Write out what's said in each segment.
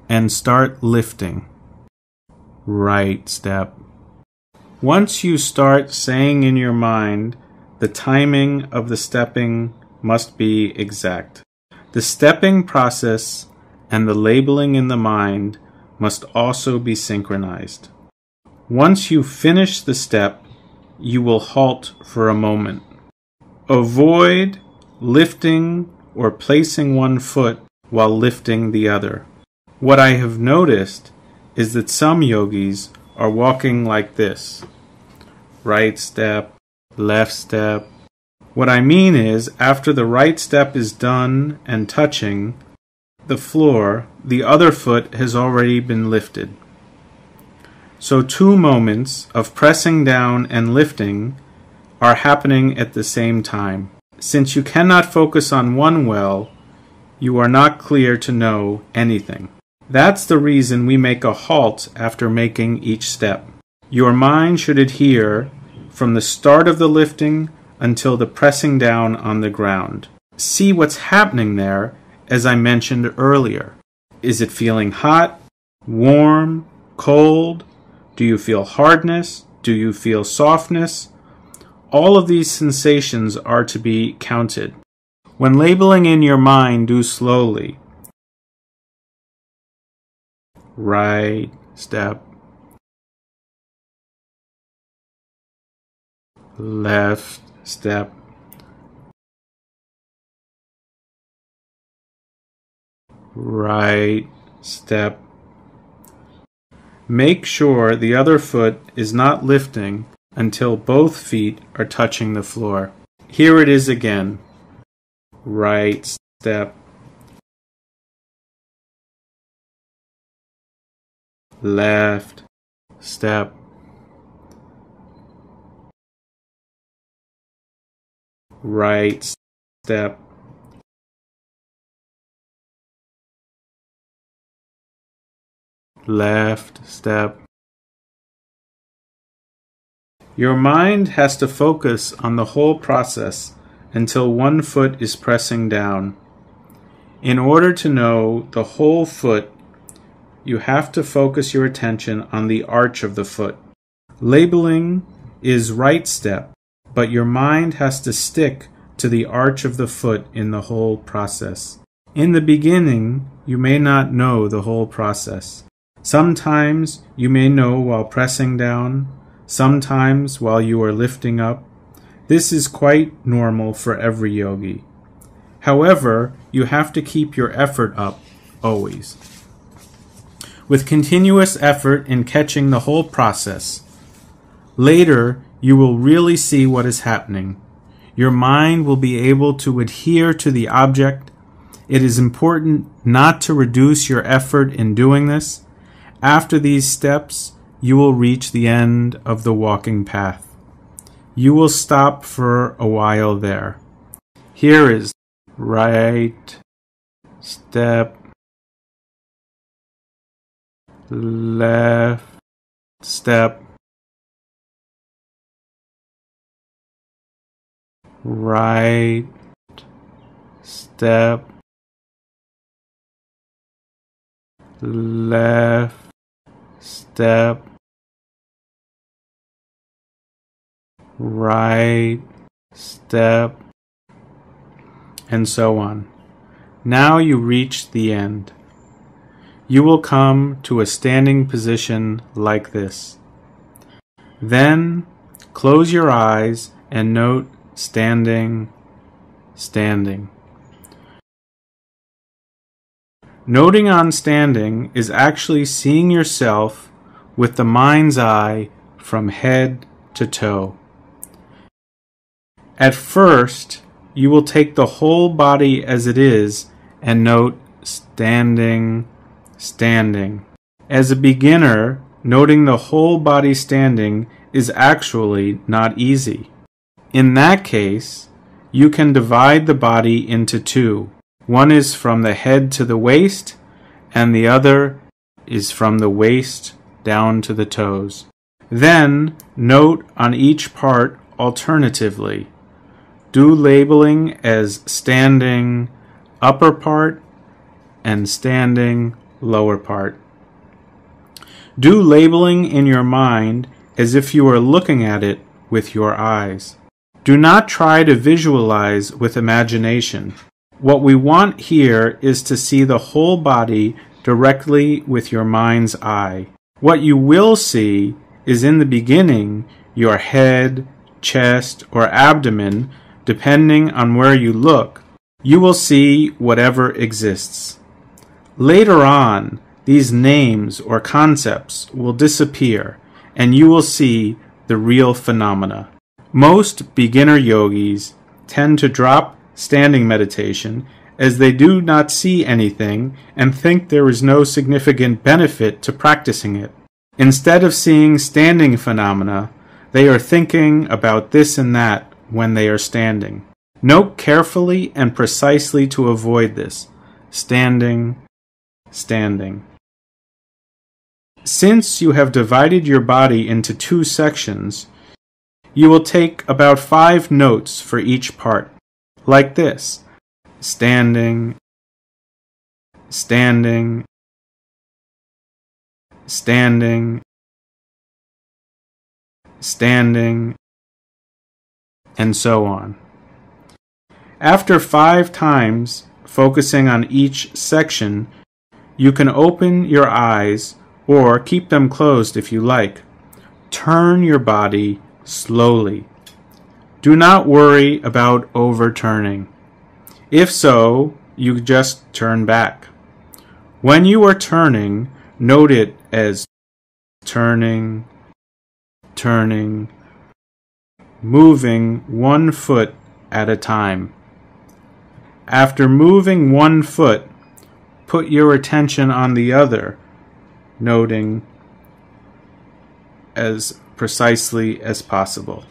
and start lifting. Right step. Once you start saying in your mind, the timing of the stepping must be exact. The stepping process and the labeling in the mind must also be synchronized. Once you finish the step, you will halt for a moment. Avoid lifting or placing one foot while lifting the other. What I have noticed is that some yogis are walking like this. Right step, left step. What I mean is, after the right step is done and touching the floor, the other foot has already been lifted. So 2 moments of pressing down and lifting are happening at the same time. Since you cannot focus on one well, you are not clear to know anything. That's the reason we make a halt after making each step. Your mind should adhere from the start of the lifting until the pressing down on the ground. See what's happening there, as I mentioned earlier. Is it feeling hot, warm, cold? Do you feel hardness? Do you feel softness? All of these sensations are to be counted. When labeling in your mind, do slowly. Right step. Left step. Right step. Make sure the other foot is not lifting until both feet are touching the floor. Here it is again. Right step. Left step. Right step. Left step. Your mind has to focus on the whole process until one foot is pressing down. In order to know the whole foot, you have to focus your attention on the arch of the foot. Labeling is right step, but your mind has to stick to the arch of the foot in the whole process. In the beginning, you may not know the whole process. Sometimes you may know while pressing down, sometimes while you are lifting up. This is quite normal for every yogi. However, you have to keep your effort up, always. With continuous effort in catching the whole process, later you will really see what is happening. Your mind will be able to adhere to the object. It is important not to reduce your effort in doing this. After these steps, you will reach the end of the walking path. You will stop for a while there. Here is right step, left step, right step, left step, right step, and so on. Now you reach the end. You will come to a standing position like this. Then close your eyes and note standing, standing. Noting on standing is actually seeing yourself with the mind's eye from head to toe. At first, you will take the whole body as it is and note standing, standing. As a beginner, noting the whole body standing is actually not easy. In that case, you can divide the body into 2. One is from the head to the waist, and the other is from the waist down to the toes. Then, note on each part alternatively. Do labeling as standing upper part and standing lower part. Do labeling in your mind as if you are looking at it with your eyes. Do not try to visualize with imagination. What we want here is to see the whole body directly with your mind's eye. What you will see is in the beginning your head, chest, or abdomen, depending on where you look. You will see whatever exists. Later on, these names or concepts will disappear, and you will see the real phenomena. Most beginner yogis tend to drop standing meditation as they do not see anything and think there is no significant benefit to practicing it. Instead of seeing standing phenomena, they are thinking about this and that when they are standing. Note carefully and precisely to avoid this. Standing, standing. Since you have divided your body into 2 sections, you will take about 5 notes for each part, like this: standing, standing, standing, standing, and so on. After 5 times focusing on each section, you can open your eyes or keep them closed if you like. Turn your body slowly. Do not worry about overturning. If so, you just turn back. When you are turning, note it as turning, turning, moving 1 foot at a time. After moving 1 foot, put your attention on the other, noting as precisely as possible.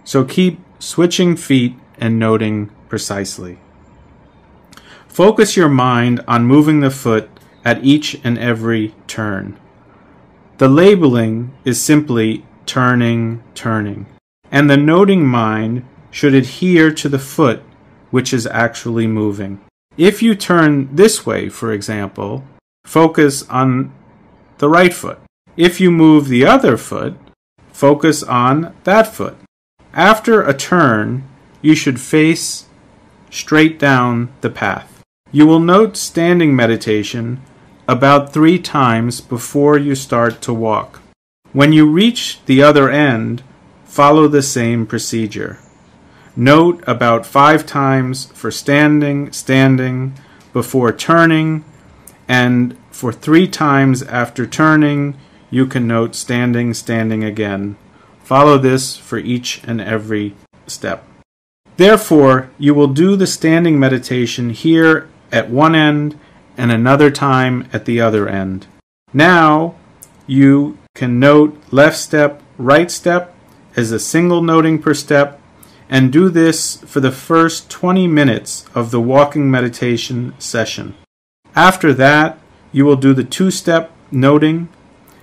So keep switching feet and noting precisely. Focus your mind on moving the foot at each and every turn. The labeling is simply turning, turning, and the noting mind should adhere to the foot which is actually moving. If you turn this way, for example, focus on the right foot. If you move the other foot, focus on that foot. After a turn, you should face straight down the path. You will note standing meditation about 3 times before you start to walk. When you reach the other end, follow the same procedure. Note about 5 times for standing, standing, before turning, and for 3 times after turning, you can note standing, standing again. Follow this for each and every step. Therefore, you will do the standing meditation here at one end and another time at the other end. Now, you can note left step, right step as a single noting per step, and do this for the first 20 minutes of the walking meditation session. After that, you will do the 2-step noting,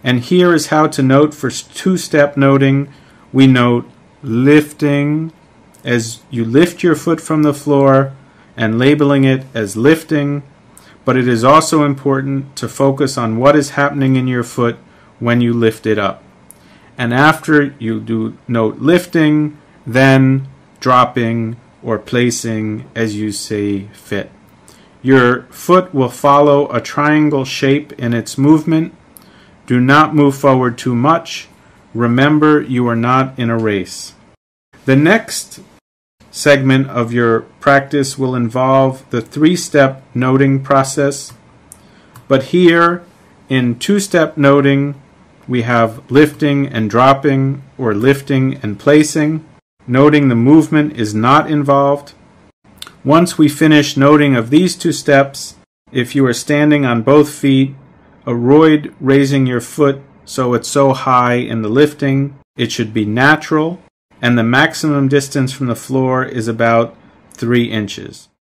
and here is how to note for 2-step noting. We note lifting as you lift your foot from the floor and labeling it as lifting, but it is also important to focus on what is happening in your foot when you lift it up. And after you do note lifting, then dropping or placing as you see fit. Your foot will follow a triangle shape in its movement. Do not move forward too much. Remember, you are not in a race. The next segment of your practice will involve the 3-step noting process. But here, in 2-step noting, we have lifting and dropping, or lifting and placing. Noting the movement is not involved. Once we finish noting of these 2 steps, if you are standing on both feet, avoid raising your foot so it's so high in the lifting. It should be natural, and the maximum distance from the floor is about 3 inches.